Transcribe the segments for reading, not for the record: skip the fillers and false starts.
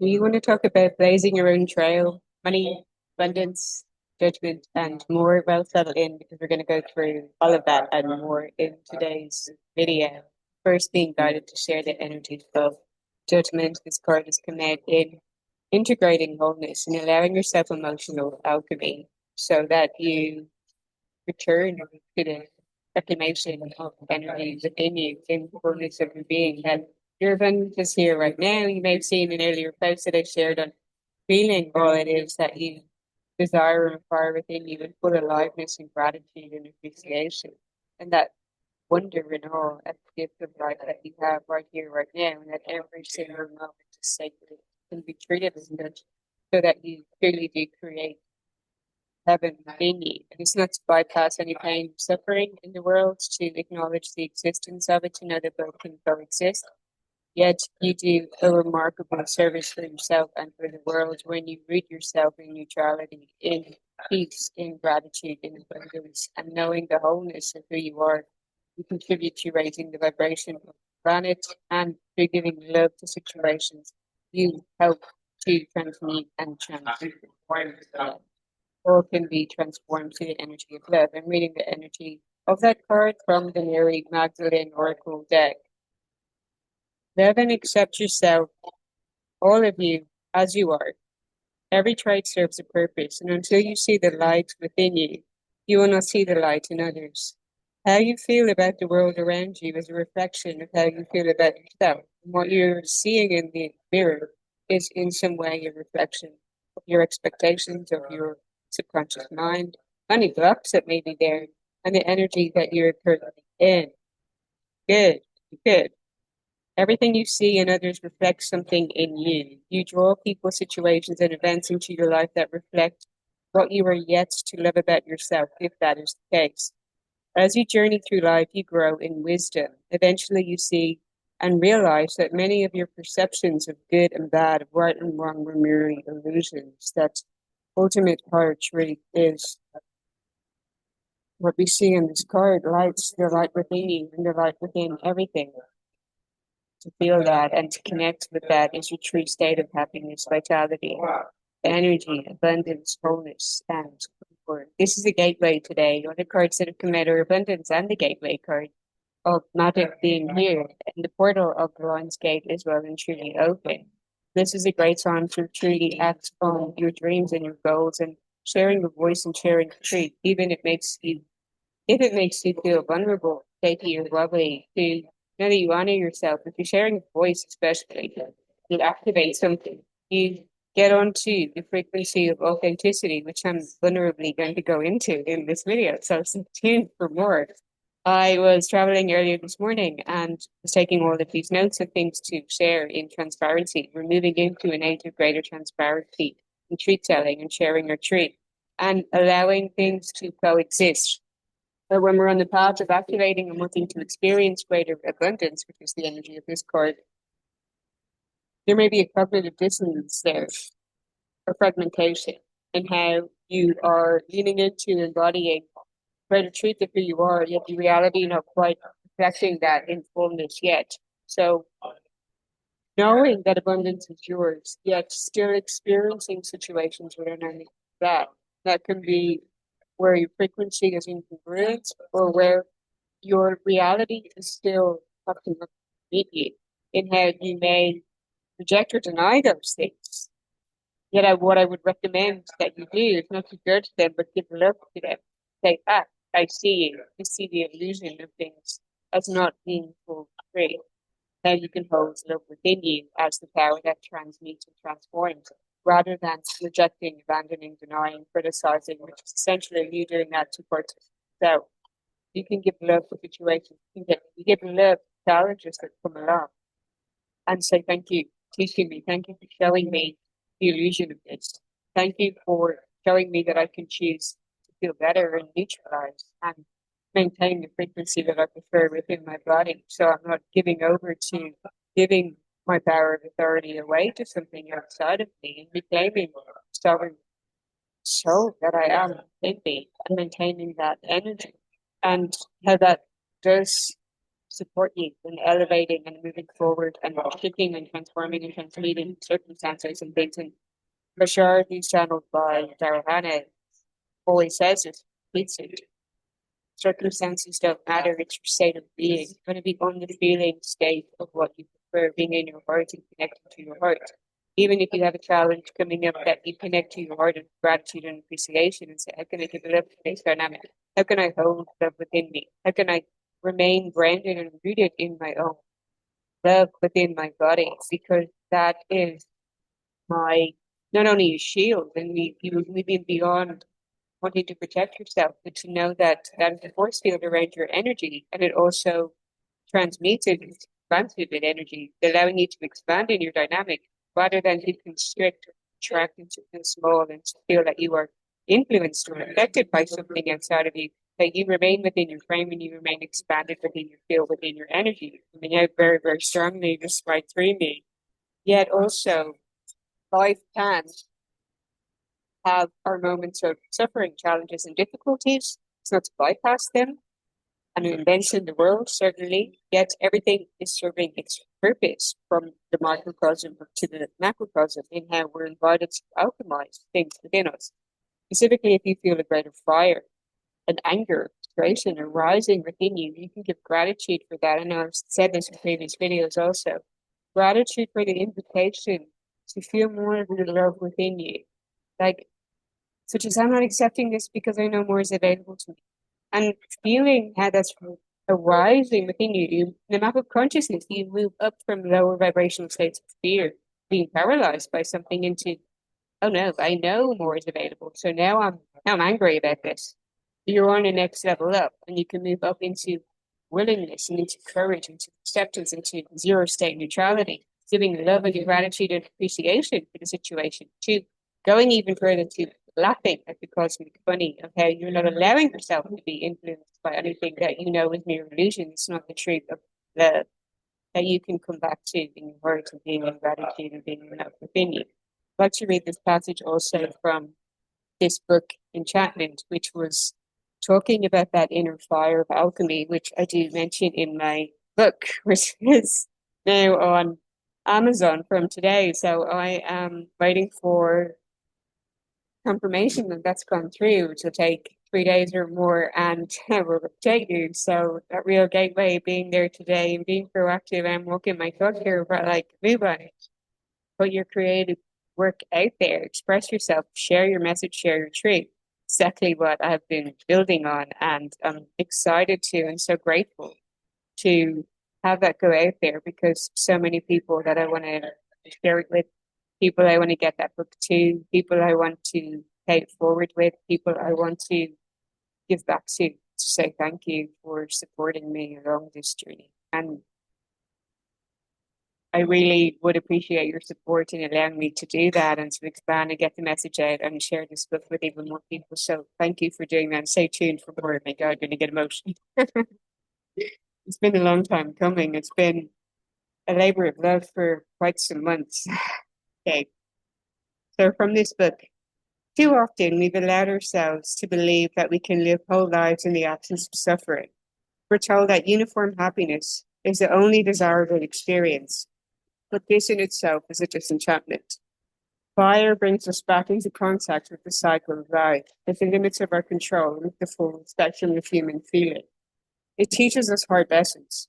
We want to talk about blazing your own trail, money, abundance, judgment, and more. Well, settle in because we're going to go through all of that and more in today's video. First, being guided to share the energy of judgment. This card has come out in integrating wholeness and allowing yourself emotional alchemy so that you return to the reclamation of energy within you in the fullness of your being. And your abundance is here right now. You may have seen an earlier post that I shared on feeling all it is that you desire and fire within you with full aliveness and gratitude and appreciation. And that wonder and awe at the gift of life that you have right here, right now, and that every single moment is sacred and be treated as such so that you truly do create heaven within you. And it's not to bypass any pain or suffering in the world, to acknowledge the existence of it, to know that both can coexist. Yet you do a remarkable service for yourself and for the world when you root yourself in neutrality, in peace, in gratitude, in abundance, and knowing the wholeness of who you are. You contribute to raising the vibration of the planet, and through giving love to situations, you help to transmute and transform. All can be transformed to the energy of love. I'm reading the energy of that card from the Mary Magdalene Oracle deck. Love and accept yourself, all of you, as you are. Every trait serves a purpose, and until you see the light within you, you will not see the light in others. How you feel about the world around you is a reflection of how you feel about yourself. And what you're seeing in the mirror is in some way a reflection of your expectations, of your subconscious mind, any blocks that may be there, and the energy that you're currently in. Good, good. Everything you see in others reflects something in you. You draw people, situations, and events into your life that reflect what you are yet to love about yourself, if that is the case. As you journey through life, you grow in wisdom. Eventually, you see and realize that many of your perceptions of good and bad, of right and wrong, were merely illusions. That ultimate power truth is what we see in this card, lights, the light within you and the light within everything. To feel that and to connect with that is your true state of happiness, vitality, energy, abundance, wholeness, and comfort. This is a gateway today. Other cards that have come out are abundance and the gateway card of magic being here, and the portal of the Lion's Gate is well and truly open. This is a great time to truly act on your dreams and your goals and sharing your voice and sharing the truth, even if it makes you feel vulnerable, shaky or wobbly, to know that you honor yourself. If you're sharing a voice, especially, you activate something. You get onto the frequency of authenticity, which I'm vulnerably going to go into in this video. So stay tuned for more. I was traveling earlier this morning and was taking all of these notes of things to share in transparency. We're moving into an age of greater transparency and truth telling and sharing our truth and allowing things to coexist. But when we're on the path of activating and wanting to experience greater abundance, which is the energy of this card, there may be a cognitive dissonance there or fragmentation in how you are leaning into embodying greater truth of who you are, yet the reality not quite reflecting that in fullness yet. So knowing that abundance is yours, yet still experiencing situations where none of that can be where your frequency is incongruent or where your reality is still fucking up to meet you in how you may reject or deny those things. Yet what I would recommend that you do is not to judge them, but give love to them. Say, I see you. I see the illusion of things as not being full free. Now you can hold love within you as the power that transmutes and transforms, rather than rejecting, abandoning, denying, criticizing, which is essentially you doing that to parts of yourself. You can give love to situations. You give love to challenges that come along and say, thank you for teaching me. Thank you for showing me the illusion of this. Thank you for showing me that I can choose to feel better and neutralize and maintain the frequency that I prefer within my body. So I'm not giving over to giving my power of authority away to something outside of me and reclaiming sovereign soul that I am in me and maintaining that energy. And how that does support you in elevating and moving forward and shifting and transforming and transmuting circumstances and things. And Bashar, who's channeled by Darahana, always says it, repeats it. Circumstances don't matter, it's your state of being. It's going to be on the feeling state of what you prefer, being in your heart and connecting to your heart. Even if you have a challenge coming up, that you connect to your heart of gratitude and appreciation and say, how can I develop this dynamic? How can I hold love within me? How can I remain grounded and rooted in my own love within my body? Because that is my, not only a shield, and you moving beyond wanting to protect yourself, but to know that that is a force field around your energy, and it also transmutes it into expansive energy, allowing you to expand in your dynamic rather than to constrict or contract into something small and to feel that you are influenced or affected by something outside of you. That you remain within your frame and you remain expanded within your field, within your energy, coming out very, very strongly just right through me. Yet also, life can have our moments of suffering, challenges, and difficulties. It's not to bypass them. An invention in the world, certainly, yet everything is serving its purpose from the microcosm to the macrocosm in how we're invited to alchemize things within us. Specifically, if you feel a greater fire, an anger, frustration arising within you, you can give gratitude for that. And I've said this in previous videos also. Gratitude for the invitation to feel more of the love within you. Like, such as I'm not accepting this because I know more is available to me. And feeling how that's arising within you, in the map of consciousness, you move up from lower vibrational states of fear, being paralyzed by something into, oh no, I know more is available. So now I'm angry about this. You're on the next level up, and you can move up into willingness and into courage, into acceptance, into zero state neutrality, giving love and gratitude and appreciation for the situation, to going even further to laughing at the cosmic funny of how you're not allowing yourself to be influenced by anything that you know is mere illusion. It's not the truth of love that you can come back to in your heart and being in gratitude and being enough within you. I'd like to read this passage also from this book, Enchantment, which was talking about that inner fire of alchemy, which I do mention in my book, which is now on Amazon from today. So I am waiting for confirmation that that's gone through, which will take 3 days or more, and we'll update you. So that real gateway being there today and being proactive and walking my talk here, but like move on it. Put your creative work out there, express yourself, share your message, share your truth. Exactly what I've been building on, and I'm excited to and so grateful to have that go out there, because so many people that I want to share it with, people I want to get that book to, people I want to pay it forward with, people I want to give back to say thank you for supporting me along this journey. And I really would appreciate your support in allowing me to do that and to expand and get the message out and share this book with even more people. So thank you for doing that. And stay tuned for more. My God, I'm going to get emotional. It's been a long time coming. It's been a labor of love for quite some months. Okay. So from this book, too often we've allowed ourselves to believe that we can live whole lives in the absence of suffering. We're told that uniform happiness is the only desirable experience, but this in itself is a disenchantment. Fire brings us back into contact with the cycle of life, with the limits of our control, and with the full spectrum of human feeling. It teaches us hard lessons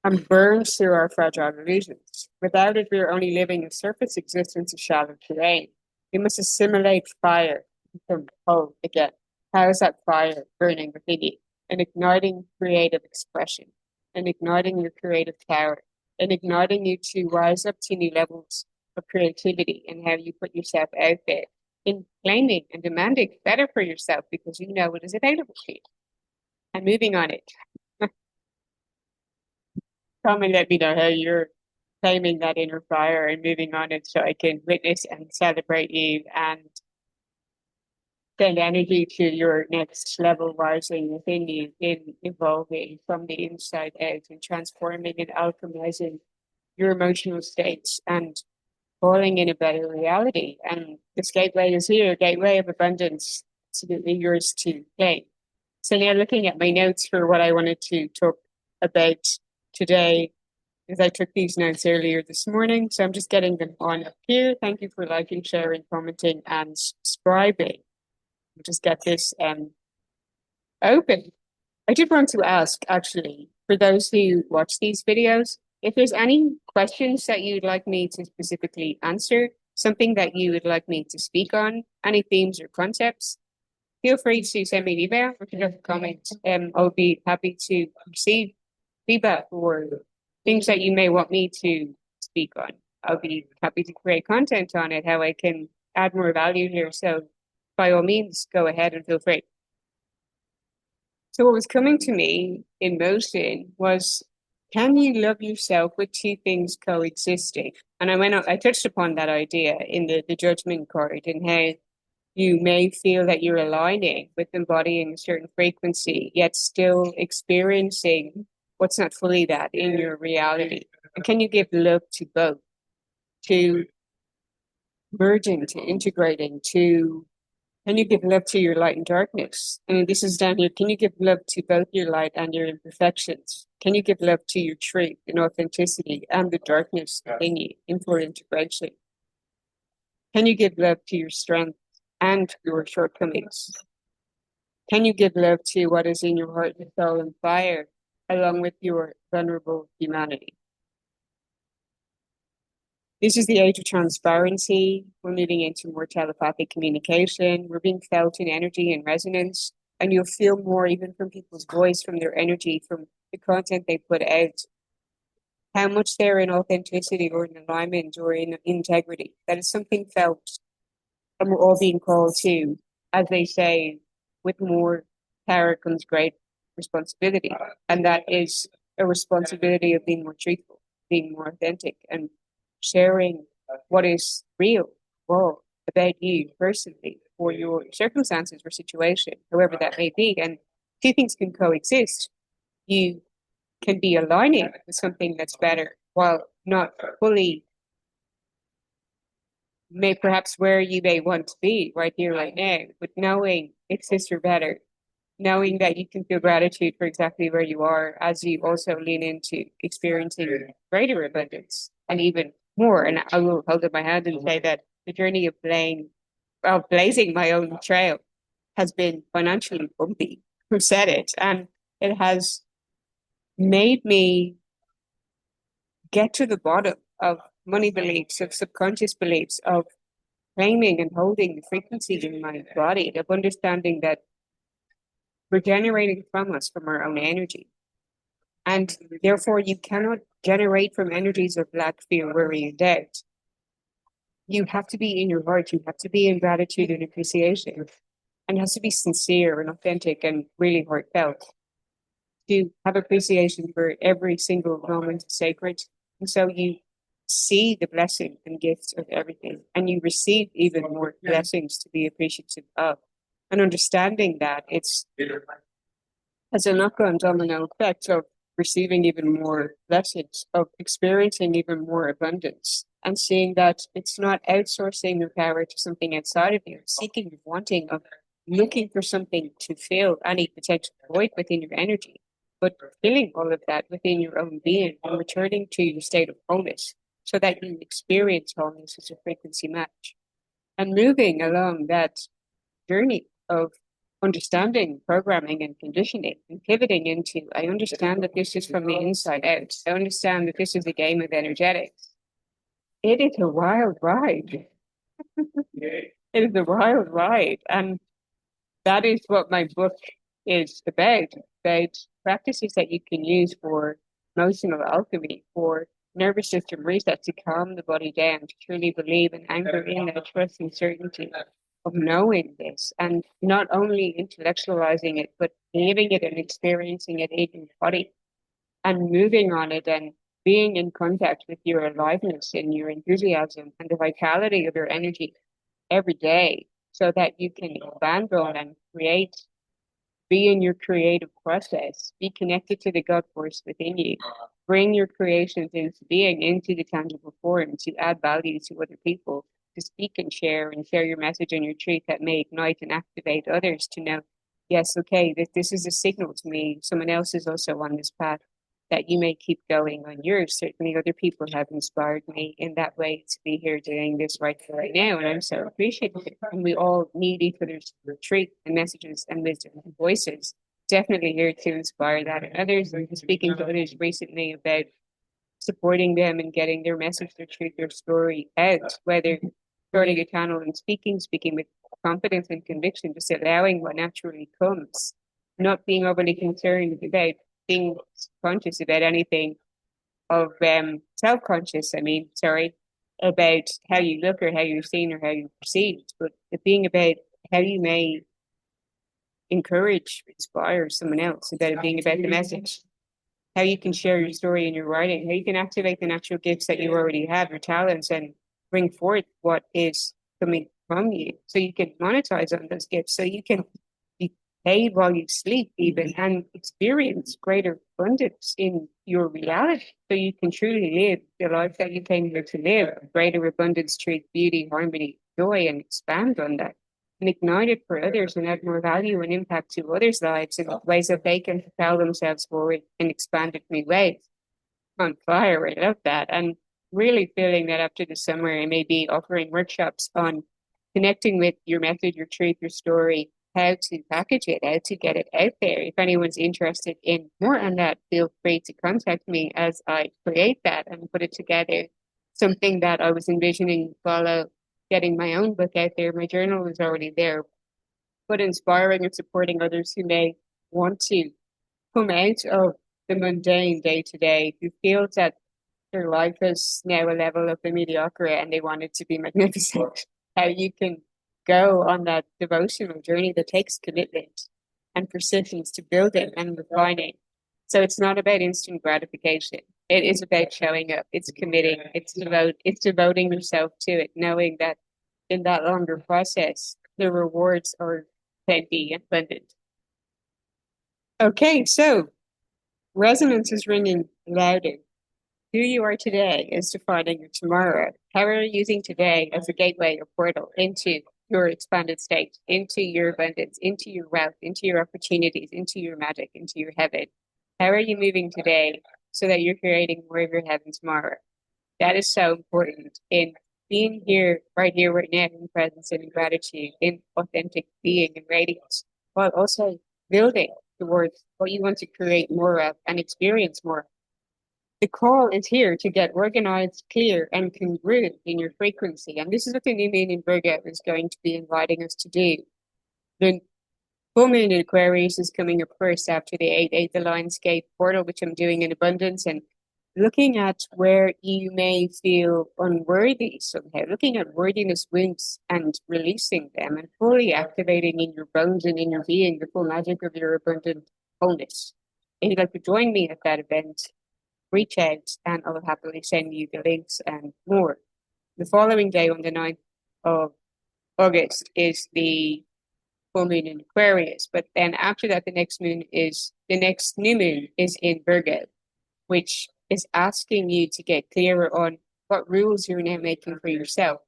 and burns through our fragile illusions. Without it, we are only living a surface existence of shallow terrain. We must assimilate fire and become whole again. How is that fire burning within you? And igniting creative expression, and igniting your creative power, and igniting you to rise up to new levels of creativity and how you put yourself out there in claiming and demanding better for yourself because you know it is available to you. And moving on it. Come and let me know how you're claiming that inner fire and moving on it so I can witness and celebrate you and send energy to your next level rising within you in evolving from the inside out and transforming and alchemizing your emotional states and falling in a better reality. And this gateway is here, gateway of abundance, absolutely yours to claim. So now looking at my notes for what I wanted to talk about today because I took these notes earlier this morning. So I'm just getting them on up here. Thank you for liking, sharing, commenting, and subscribing. We'll just get this open. I did want to ask, actually, for those who watch these videos, if there's any questions that you'd like me to specifically answer, something that you would like me to speak on, any themes or concepts, feel free to send me an email or to drop a comment. I'll be happy to receive feedback or things that you may want me to speak on. I'll be happy to create content on it, how I can add more value here. So by all means, go ahead and feel free. So what was coming to me in motion was, can you love yourself with two things coexisting? And I touched upon that idea in the judgment card and how you may feel that you're aligning with embodying a certain frequency, yet still experiencing what's not fully that in your reality. And can you give love to both, to merging, to integrating, to can you give love to your light and darkness? And this is down here. Can you give love to both your light and your imperfections? Can you give love to your truth and authenticity and the darkness in you in full integration? Can you give love to your strength and your shortcomings? Can you give love to what is in your heart and soul and fire, along with your vulnerable humanity? This is the age of transparency. We're moving into more telepathic communication. We're being felt in energy and resonance. And you'll feel more even from people's voice, from their energy, from the content they put out, how much they're in authenticity or in alignment or in integrity. That is something felt. And we're all being called to, as they say, with more power comes great responsibility. And that is a responsibility of being more truthful, being more authentic, and sharing what is real, raw about you personally or your circumstances or situation, however that may be. And two things can coexist. You can be aligning with something that's better while not fully may perhaps where you may want to be right here, right now, but knowing exists for better, knowing that you can feel gratitude for exactly where you are as you also lean into experiencing greater abundance and even more. And I will hold up my hand and say that the journey of blazing my own trail has been financially bumpy. Who said it? And it has made me get to the bottom of money beliefs, of subconscious beliefs, of claiming and holding the frequency in my body, of understanding that we're generating from us from our own energy. And therefore, you cannot generate from energies of lack, fear, worry, and doubt. You have to be in your heart. You have to be in gratitude and appreciation. And it has to be sincere and authentic and really heartfelt to have appreciation for every single moment sacred. And so you see the blessing and gifts of everything, and you receive even more blessings to be appreciative of. And understanding that it's as a knock-on domino effect of receiving even more blessings, of experiencing even more abundance, and seeing that it's not outsourcing your power to something outside of you, seeking, wanting, of looking for something to fill any potential void within your energy, but filling all of that within your own being and returning to your state of wholeness so that you experience wholeness as a frequency match. And moving along that journey of understanding programming and conditioning and pivoting into, I understand that this is from the inside out. I understand that this is a game of energetics. It is a wild ride. It is a wild ride. And that is what my book is about practices that you can use for emotional alchemy, for nervous system reset to calm the body down, to truly believe and anchor in that trust and certainty of knowing this and not only intellectualizing it, but living it and experiencing it in your body and moving on it and being in contact with your aliveness and your enthusiasm and the vitality of your energy every day so that you can expand on and create, be in your creative process, be connected to the God force within you, bring your creations into being, into the tangible form to add value to other people, to speak and share your message and your truth that may ignite and activate others to know, yes, okay, this is a signal to me. Someone else is also on this path. that you may keep going on yours. Certainly other people have inspired me in that way to be here doing this right now, and I'm so appreciative. And we all need each other's truth and messages and wisdom and voices. Definitely here to inspire that in others. I'm speaking to others recently about supporting them and getting their message, their truth, their story out, whether starting a channel and speaking with confidence and conviction, just allowing what naturally comes, not being overly concerned about being conscious about anything of self-conscious, about how you look or how you're seen or how you're perceived, but being about how you may encourage, inspire someone else, about it being about the message, how you can share your story in your writing, how you can activate the natural gifts that you already have, your talents, and bring forth what is coming from you so you can monetize on those gifts, so you can be paid while you sleep even and experience greater abundance in your reality so you can truly live the life that you came here to live, greater abundance, truth, beauty, harmony, joy, and expand on that and ignite it for others and add more value and impact to others' lives in ways that they can propel themselves forward and expand in new ways. On fire, I love that. And really feeling that after the summer, I may be offering workshops on connecting with your method, your truth, your story, how to package it, how to get it out there. If anyone's interested in more on that, feel free to contact me as I create that and put it together. Something that I was envisioning follow getting my own book out there. My journal is already there, but inspiring and supporting others who may want to come out of the mundane day to day, who feels that their life is now a level of the mediocre and they want it to be magnificent. How you can go on that devotional journey that takes commitment and persistence to building and refining. So it's not about instant gratification. It is about showing up. It's committing. It's devoting yourself to it, knowing that in that longer process, the rewards are plenty and abundant. Okay, so resonance is ringing louder. Who you are today is defining your tomorrow. How are you using today as a gateway or portal into your expanded state, into your abundance, into your wealth, into your opportunities, into your magic, into your heaven? How are you moving today so that you're creating more of your heaven tomorrow? That is so important in being here, right now, in presence and in gratitude, in authentic being and radiance, while also building towards what you want to create more of and experience more. The call is here to get organized, clear, and congruent in your frequency. And this is what the new moon in Virgo is going to be inviting us to do. The full moon in Aquarius is coming up first after the 8/8 the Lionsgate portal, which I'm doing in abundance, and looking at where you may feel unworthy somehow, looking at worthiness wounds and releasing them and fully activating in your bones and in your being the full magic of your abundant wholeness. If you'd like to join me at that event, reach out and I'll happily send you the links and more. The following day on the 9th of August is the full moon in Aquarius, but then after that, the next new moon is in Virgo, which is asking you to get clearer on what rules you're now making for yourself,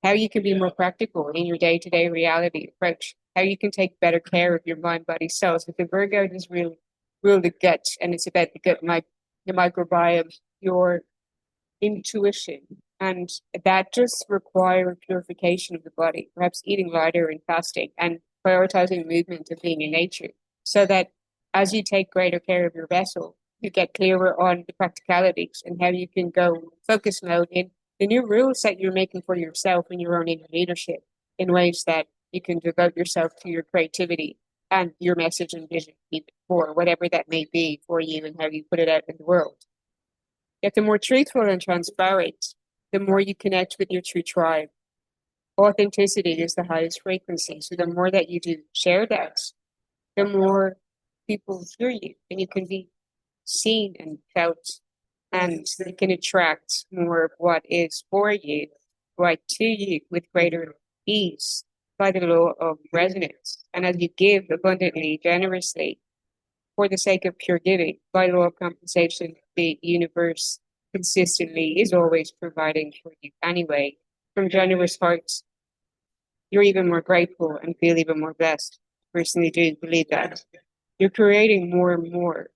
how you can be more practical in your day-to-day reality approach, how you can take better care of your mind, body, soul. So the Virgo does rule the gut, and it's about the gut, the microbiome, your intuition, and that just requires purification of the body, perhaps eating lighter and fasting and prioritizing movement and being in nature, so that as you take greater care of your vessel, you get clearer on the practicalities and how you can go focus mode in the new rules that you're making for yourself in your own inner leadership in ways that you can devote yourself to your creativity and your message and vision for whatever that may be for you and how you put it out in the world. Yet the more truthful and transparent, the more you connect with your true tribe. Authenticity is the highest frequency. So the more that you do share that, the more people hear you and you can be seen and felt, and you can attract more of what is for you, right to you with greater ease by the law of resonance. And as you give abundantly, generously, for the sake of pure giving, by law of compensation, the universe consistently is always providing for you anyway. From generous hearts, you're even more grateful and feel even more blessed. Personally do believe that. You're creating more and more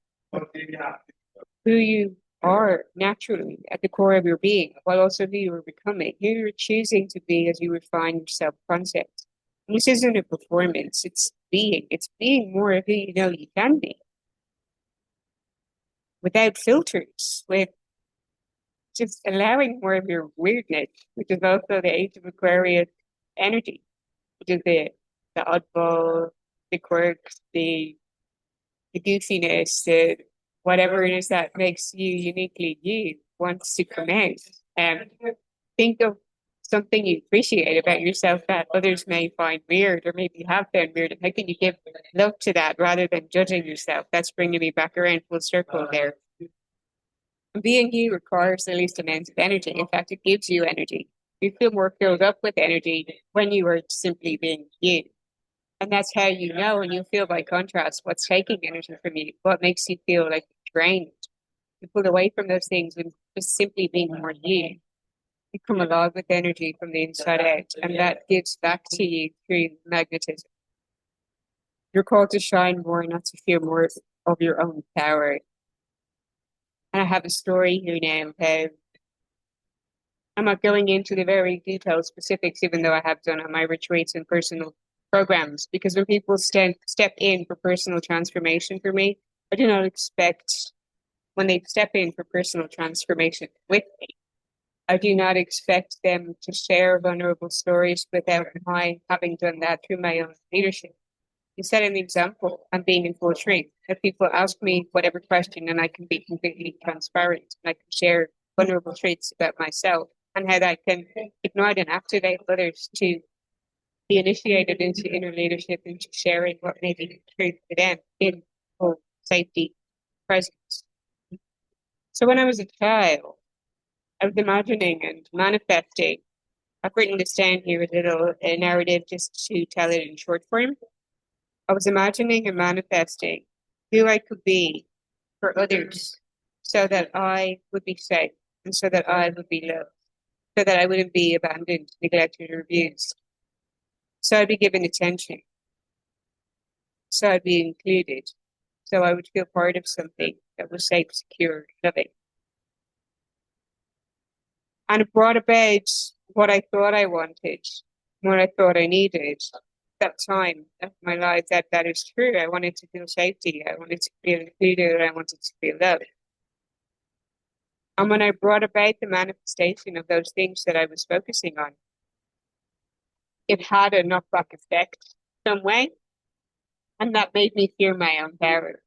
who you are naturally at the core of your being, while also who you are becoming, who you're choosing to be as you refine your self-concept. And this isn't a performance, it's being more of who you know you can be, without filters, with just allowing more of your weirdness, which is also the age of Aquarius energy, which is the oddball, the quirks, the goofiness, the whatever it is that makes you uniquely you wants to come out. And think of something you appreciate about yourself that others may find weird or maybe have found weird. And how can you give love to that rather than judging yourself? That's bringing me back around full circle there. Being you requires the least amount of energy. In fact, it gives you energy. You feel more filled up with energy when you are simply being you. And that's how you know, and you feel by contrast what's taking energy from you, what makes you feel like drained. You pull away from those things and just simply being more you. You come alive with energy from the inside out, and that gives back to you through magnetism. You're called to shine more, not to feel more of your own power. And I have a story here now of how I'm not going into the very detailed specifics, even though I have done on my retreats and personal programs, because when people step in for personal transformation for me, I do not expect when they step in for personal transformation with me, I do not expect them to share vulnerable stories without my having done that through my own leadership. You set an example and being in full truth. If people ask me whatever question, and I can be completely transparent and I can share vulnerable traits about myself and how that can ignite and activate others to be initiated into inner leadership, into sharing what may be truth to them in full safety presence. So when I was a child, I was imagining and manifesting. I've written this down here, a little narrative just to tell it in short form. I was imagining and manifesting who I could be for others so that I would be safe and so that I would be loved, so that I wouldn't be abandoned, neglected, or abused. So I'd be given attention. So I'd be included. So I would feel part of something that was safe, secure, loving. And it brought about what I thought I wanted, what I thought I needed. That time of my life that is true. I wanted to feel safety. I wanted to feel included. I wanted to feel loved. And when I brought about the manifestation of those things that I was focusing on, it had a knockback effect some way. And that made me fear my own power.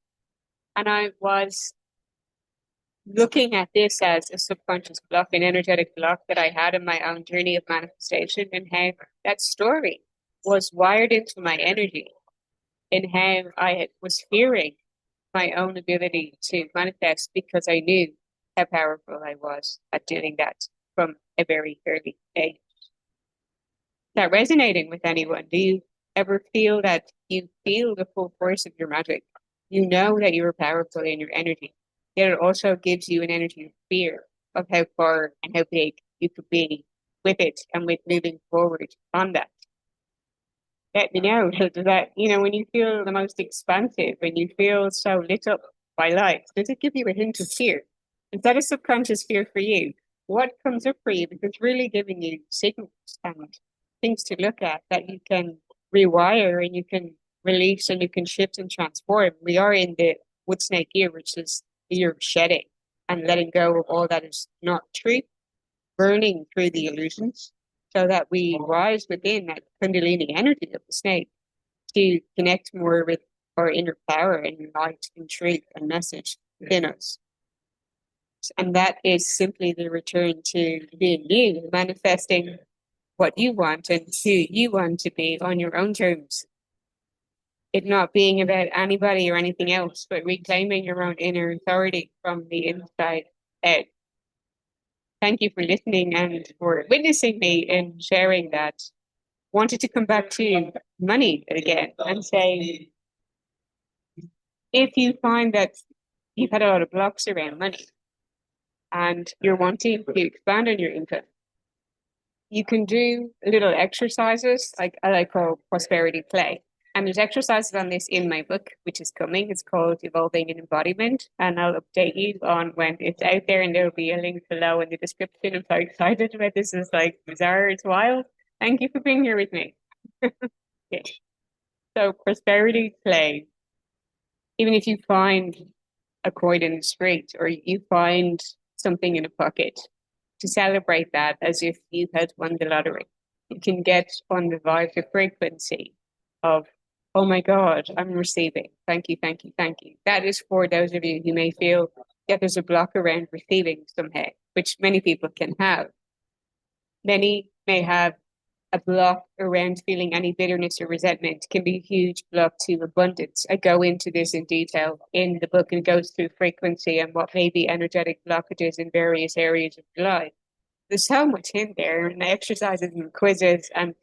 And I was looking at this as a subconscious block, an energetic block that I had in my own journey of manifestation, and how that story was wired into my energy, and how I was fearing my own ability to manifest because I knew how powerful I was at doing that from a very early age. That resonating with anyone? Do you ever feel that you feel the full force of your magic? You know that you are powerful in your energy. Yet it also gives you an energy of fear of how far and how big you could be with it and with moving forward on that. Let me know. So does that, when you feel the most expansive, when you feel so lit up by life, does it give you a hint of fear? Is that a subconscious fear for you? What comes up for you? Because it's really giving you signals and things to look at that you can rewire and you can release and you can shift and transform. We are in the wood snake year, which is the year of shedding and letting go of all that is not true, burning through the illusions, so that we rise within that Kundalini energy of the snake to connect more with our inner power and light and truth and message within us. And that is simply the return to being you, manifesting what you want and who you want to be on your own terms. It not being about anybody or anything else, but reclaiming your own inner authority from the inside out. Thank you for listening and for witnessing me in sharing that. Wanted to come back to money again and say, if you find that you've had a lot of blocks around money and you're wanting to expand on your income, you can do little exercises like I call prosperity play. And there's exercises on this in my book, which is coming. It's called Evolving in Embodiment. And I'll update you on when it's out there, and there'll be a link below in the description. I'm so excited about this. It's like bizarre, it's wild. Thank you for being here with me. Okay. So prosperity play. Even if you find a coin in the street or you find something in a pocket, to celebrate that as if you had won the lottery. You can get on the vibe, the frequency of, oh my God, I'm receiving. Thank you, thank you, thank you. That is for those of you who may feel that there's a block around receiving somehow, which many people can have. Many may have a block around feeling any bitterness or resentment, can be a huge block to abundance. I go into this in detail in the book and goes through frequency and what may be energetic blockages in various areas of your life. There's so much in there, and exercises and quizzes and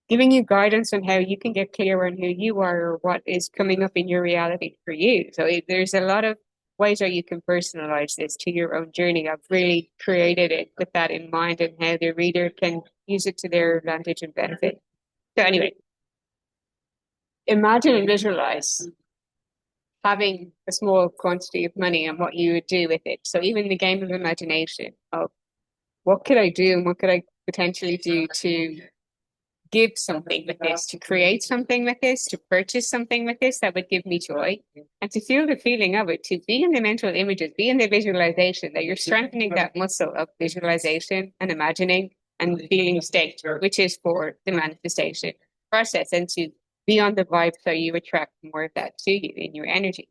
giving you guidance on how you can get clear on who you are or what is coming up in your reality for you. So there's a lot of ways that you can personalize this to your own journey. I've really created it with that in mind and how the reader can use it to their advantage and benefit. So anyway, imagine and visualize having a small quantity of money and what you would do with it. So even the game of imagination of what could I do and what could I potentially do to give something with this, to create something with this, to purchase something with this that would give me joy, and to feel the feeling of it, to be in the mental images, be in the visualization, that you're strengthening that muscle of visualization and imagining and feeling state, which is for the manifestation process, and to be on the vibe so you attract more of that to you in your energy.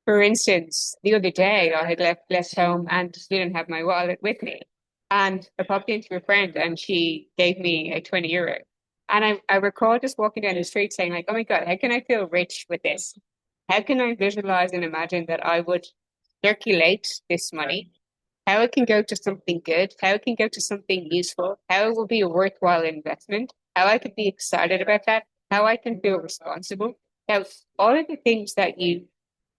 For instance, the other day I had left home and didn't have my wallet with me. And I popped into a friend and she gave me a 20 euro. And I recall just walking down the street saying, like, oh my God, how can I feel rich with this? How can I visualize and imagine that I would circulate this money? How it can go to something good, how it can go to something useful, how it will be a worthwhile investment, how I could be excited about that, how I can feel responsible, how all of the things that you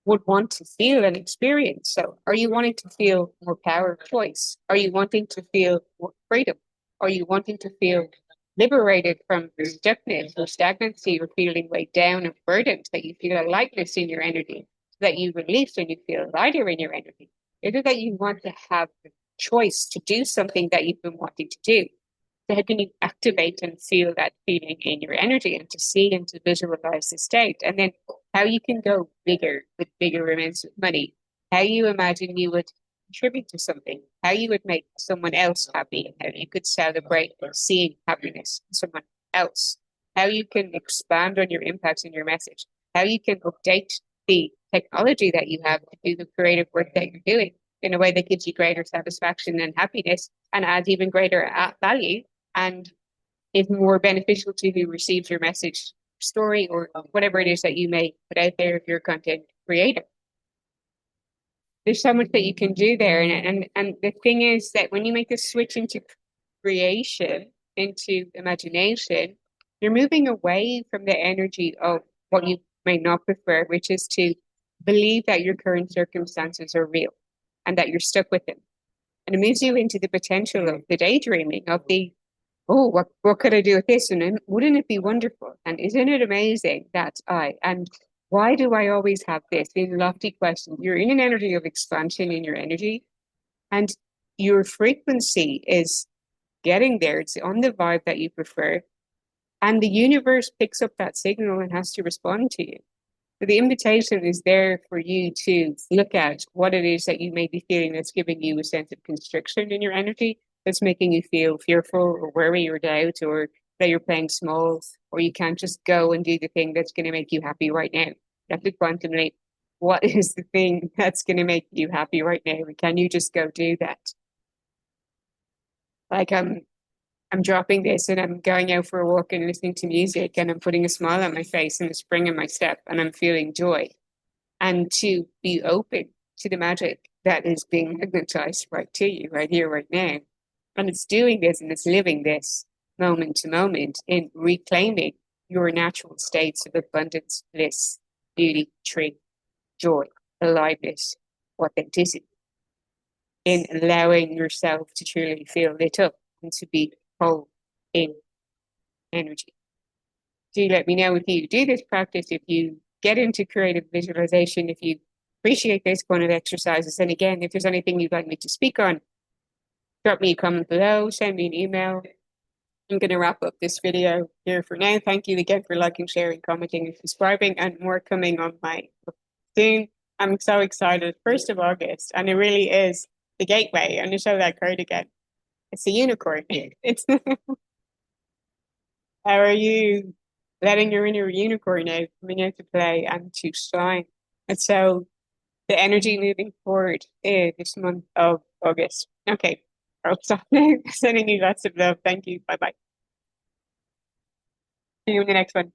would want to feel and experience. So are you wanting to feel more power of choice? Are you wanting to feel more freedom? Are you wanting to feel liberated from stuckness or stagnancy or feeling weighed down and burdened, that you feel a lightness in your energy, that you release and you feel lighter in your energy? Is it that you want to have the choice to do something that you've been wanting to do? So how can you activate and feel that feeling in your energy and to see and to visualize the state? And then how you can go bigger with bigger amounts of money, how you imagine you would contribute to something, how you would make someone else happy, and how you could celebrate seeing happiness in someone else, how you can expand on your impact and your message, how you can update the technology that you have to do the creative work that you're doing in a way that gives you greater satisfaction and happiness and adds even greater value and is more beneficial to who receives your message, story, or whatever it is that you may put out there if you're a content creator. There's so much that you can do there. And the thing is that when you make the switch into creation, into imagination, you're moving away from the energy of what you may not prefer, which is to believe that your current circumstances are real and that you're stuck with them. And it moves you into the potential of the daydreaming, of the, oh, what could I do with this? And wouldn't it be wonderful? And isn't it amazing that and why do I always have this? These lofty questions. You're in an energy of expansion in your energy, and your frequency is getting there. It's on the vibe that you prefer. And the universe picks up that signal and has to respond to you. So the invitation is there for you to look at what it is that you may be feeling that's giving you a sense of constriction in your energy, that's making you feel fearful or worry or doubt, or that you're playing small, or you can't just go and do the thing that's going to make you happy right now. You have to quantum leap. What is the thing that's going to make you happy right now? And can you just go do that? Like I'm dropping this and I'm going out for a walk and listening to music and I'm putting a smile on my face and a spring in my step and I'm feeling joy. And to be open to the magic that is being magnetized right to you, right here, right now. And it's doing this and it's living this moment to moment in reclaiming your natural states of abundance, bliss, beauty, truth, joy, aliveness, authenticity, in allowing yourself to truly feel lit up and to be whole in energy. do let me know if you do this practice, if you get into creative visualization, if you appreciate this kind of exercises. And again, if there's anything you'd like me to speak on, drop me a comment below, send me an email. I'm going to wrap up this video here for now. Thank you again for liking, sharing, commenting, and subscribing, and more coming on my soon. I'm so excited. 1st of August, and it really is the gateway. I'm going to show that card again. It's a unicorn. It's how are you letting your inner unicorn out, coming out to play and to shine? And so the energy moving forward is this month of August. Okay, I'll stop now. Sending you lots of love. Thank you. Bye bye. See you in the next one.